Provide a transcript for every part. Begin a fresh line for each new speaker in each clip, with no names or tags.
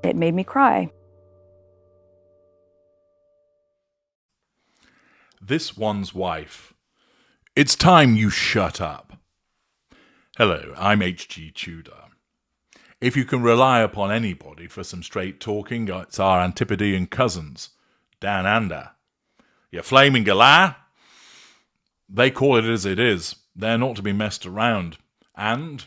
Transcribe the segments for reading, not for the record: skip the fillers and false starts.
It made me cry.
This One's Wife. It's time you shut up. Hello, I'm H.G. Tudor. If you can rely upon anybody for some straight talking, it's our Antipodean cousins, Dan Ander. You flaming galah? They call it as it is. They're not to be messed around. And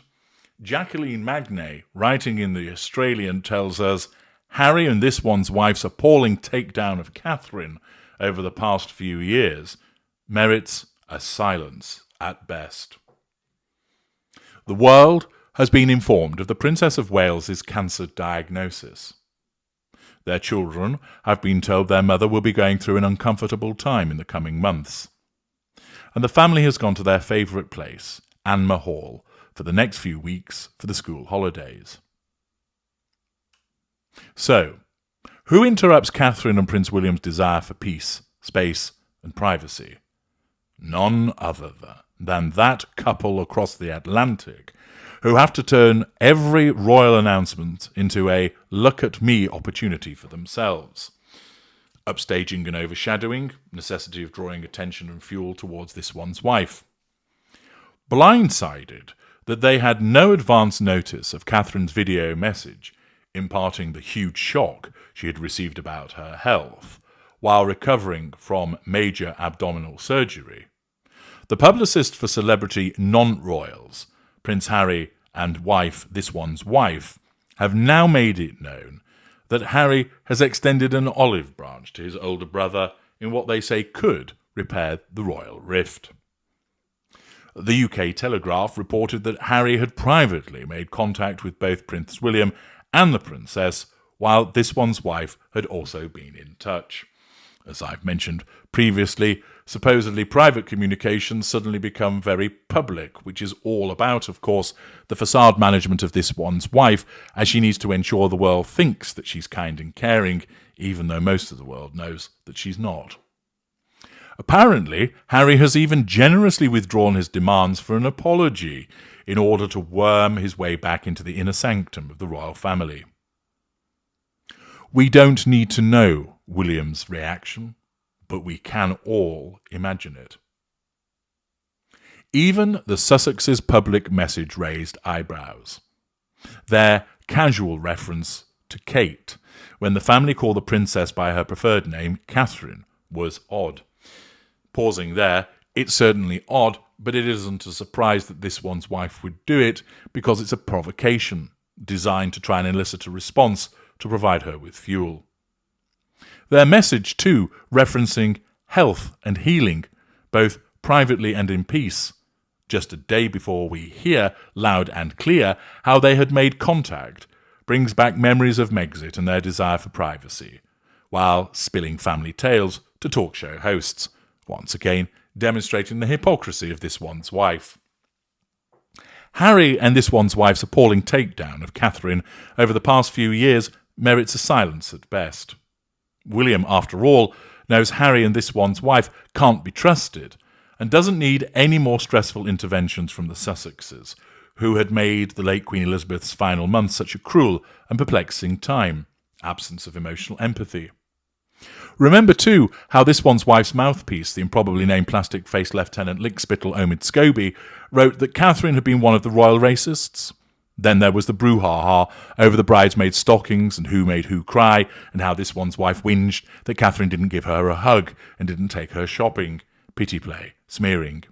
Jacqueline Magnay, writing in The Australian, tells us Harry and this one's wife's appalling takedown of Catherine over the past few years merits a silence at best. The world has been informed of the Princess of Wales's cancer diagnosis. Their children have been told their mother will be going through an uncomfortable time in the coming months. And the family has gone to their favourite place, Anmer Hall, for the next few weeks for the school holidays. So, who interrupts Catherine and Prince William's desire for peace, space, and privacy? None other than that couple across the Atlantic who have to turn every royal announcement into a look-at-me opportunity for themselves. Upstaging and overshadowing, necessity of drawing attention and fuel towards this one's wife. Blindsided that they had no advance notice of Catherine's video message imparting the huge shock she had received about her health while recovering from major abdominal surgery. The publicist for celebrity non-royals, Prince Harry and wife, this one's wife, have now made it known that Harry has extended an olive branch to his older brother in what they say could repair the royal rift. The UK Telegraph reported that Harry had privately made contact with both Prince William and the Princess, while this one's wife had also been in touch. As I've mentioned previously, supposedly private communications suddenly become very public, which is all about, of course, the facade management of this one's wife, as she needs to ensure the world thinks that she's kind and caring, even though most of the world knows that she's not. Apparently, Harry has even generously withdrawn his demands for an apology in order to worm his way back into the inner sanctum of the royal family. We don't need to know William's reaction, but we can all imagine it. Even the Sussexes' public message raised eyebrows. Their casual reference to Kate, when the family called the princess by her preferred name, Catherine, was odd. Pausing there, it's certainly odd, but it isn't a surprise that this one's wife would do it, because it's a provocation designed to try and elicit a response to provide her with fuel. Their message, too, referencing health and healing, both privately and in peace, just a day before we hear, loud and clear, how they had made contact, brings back memories of Megxit and their desire for privacy, while spilling family tales to talk show hosts, once again demonstrating the hypocrisy of this one's wife. Harry and this one's wife's appalling takedown of Catherine over the past few years merits a silence at best. William, after all, knows Harry and this one's wife can't be trusted and doesn't need any more stressful interventions from the Sussexes, who had made the late Queen Elizabeth's final months such a cruel and perplexing time, absence of emotional empathy. Remember, too, how this one's wife's mouthpiece, the improbably named plastic-faced Lieutenant Lickspittle Omid Scobie, wrote that Catherine had been one of the royal racists. Then there was the brouhaha over the bridesmaids' stockings and who made who cry, and how this one's wife whinged that Catherine didn't give her a hug and didn't take her shopping. Pity play, smearing.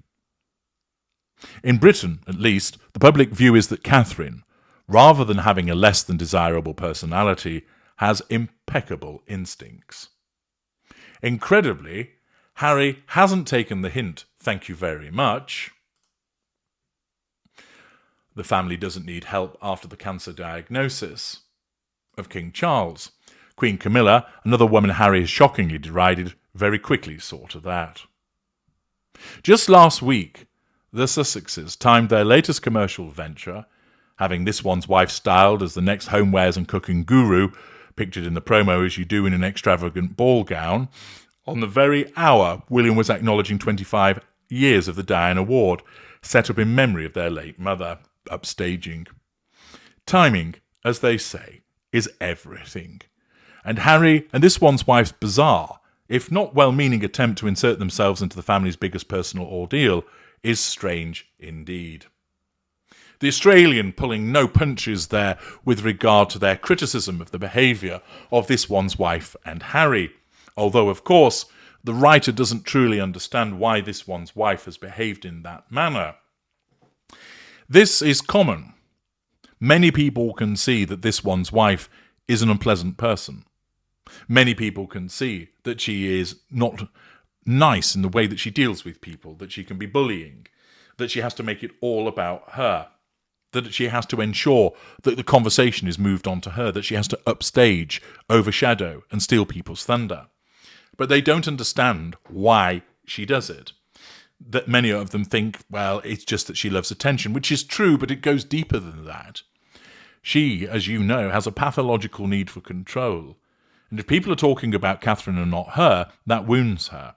In Britain, at least, the public view is that Catherine, rather than having a less than desirable personality, has impeccable instincts. Incredibly, Harry hasn't taken the hint, thank you very much. The family doesn't need help after the cancer diagnosis of King Charles. Queen Camilla, another woman Harry has shockingly derided, very quickly saw to that. Just last week, the Sussexes timed their latest commercial venture, having this one's wife styled as the next homewares and cooking guru, pictured in the promo as you do in an extravagant ball gown, on the very hour William was acknowledging 25 years of the Diana Award, set up in memory of their late mother, upstaging. Timing, as they say, is everything. And Harry and this one's wife's bizarre, if not well-meaning attempt to insert themselves into the family's biggest personal ordeal is strange indeed. The Australian pulling no punches there with regard to their criticism of the behaviour of this one's wife and Harry, although, of course, the writer doesn't truly understand why this one's wife has behaved in that manner. This is common. Many people can see that this one's wife is an unpleasant person. Many people can see that she is not nice in the way that she deals with people, that she can be bullying, that she has to make it all about her, that she has to ensure that the conversation is moved on to her, that she has to upstage, overshadow, and steal people's thunder. But they don't understand why she does it. That many of them think, well, it's just that she loves attention, which is true, but it goes deeper than that. She, as you know, has a pathological need for control. And if people are talking about Catherine and not her, that wounds her.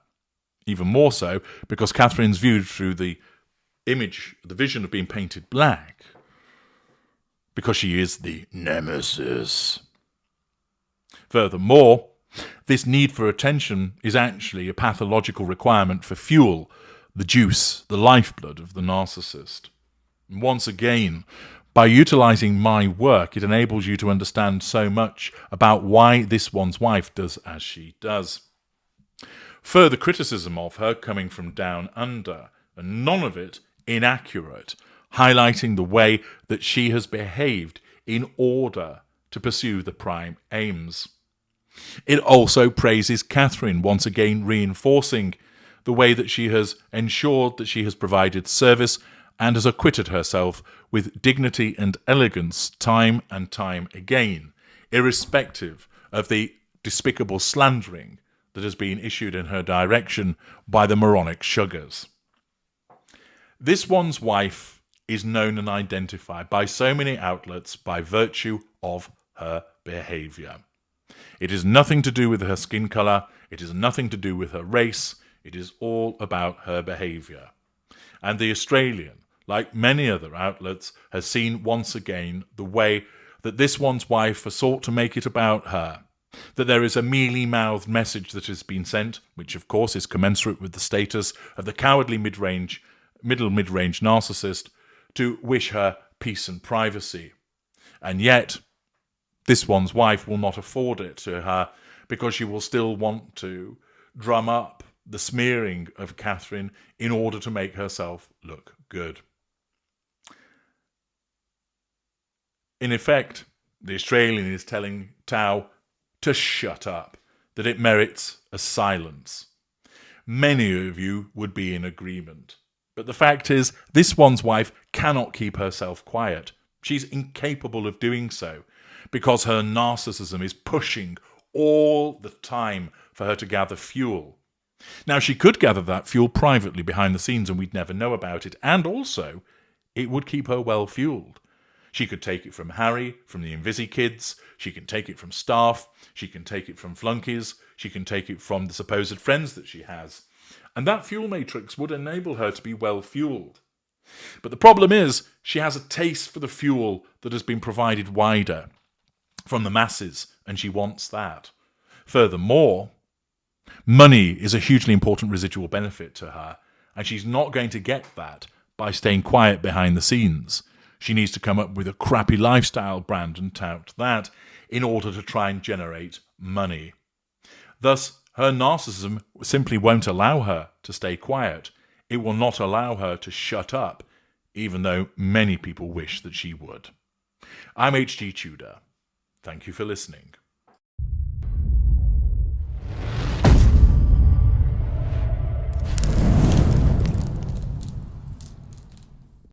Even more so because Catherine's viewed through the image, the vision of being painted black. Because she is the nemesis. Furthermore, this need for attention is actually a pathological requirement for fuel, the juice, the lifeblood of the narcissist. And once again, by utilising my work, it enables you to understand so much about why this one's wife does as she does. Further criticism of her coming from down under, and none of it inaccurate, highlighting the way that she has behaved in order to pursue the prime aims. It also praises Catherine, once again reinforcing the way that she has ensured that she has provided service and has acquitted herself with dignity and elegance time and time again, irrespective of the despicable slandering that has been issued in her direction by the moronic sugars. This one's wife is known and identified by so many outlets by virtue of her behaviour. It is nothing to do with her skin colour, it is nothing to do with her race, it is all about her behaviour. And the Australian, like many other outlets, has seen once again the way that this one's wife has sought to make it about her, that there is a mealy-mouthed message that has been sent, which of course is commensurate with the status of the cowardly middle-mid-range narcissist, to wish her peace and privacy. And yet, this one's wife will not afford it to her because she will still want to drum up the smearing of Catherine in order to make herself look good. In effect, the Australian is telling Tao to shut up, that it merits a silence. Many of you would be in agreement. But the fact is, this one's wife cannot keep herself quiet. She's incapable of doing so because her narcissism is pushing all the time for her to gather fuel. Now, she could gather that fuel privately behind the scenes and we'd never know about it. And also, it would keep her well fueled. She could take it from Harry, from the Invisi kids. She can take it from staff. She can take it from flunkies. She can take it from the supposed friends that she has. And that fuel matrix would enable her to be well fueled. But the problem is, she has a taste for the fuel that has been provided wider from the masses, and she wants that. Furthermore, money is a hugely important residual benefit to her, and she's not going to get that by staying quiet behind the scenes. She needs to come up with a crappy lifestyle brand and tout that in order to try and generate money. Thus, her narcissism simply won't allow her to stay quiet. It will not allow her to shut up, even though many people wish that she would. I'm H.G. Tudor. Thank you for listening.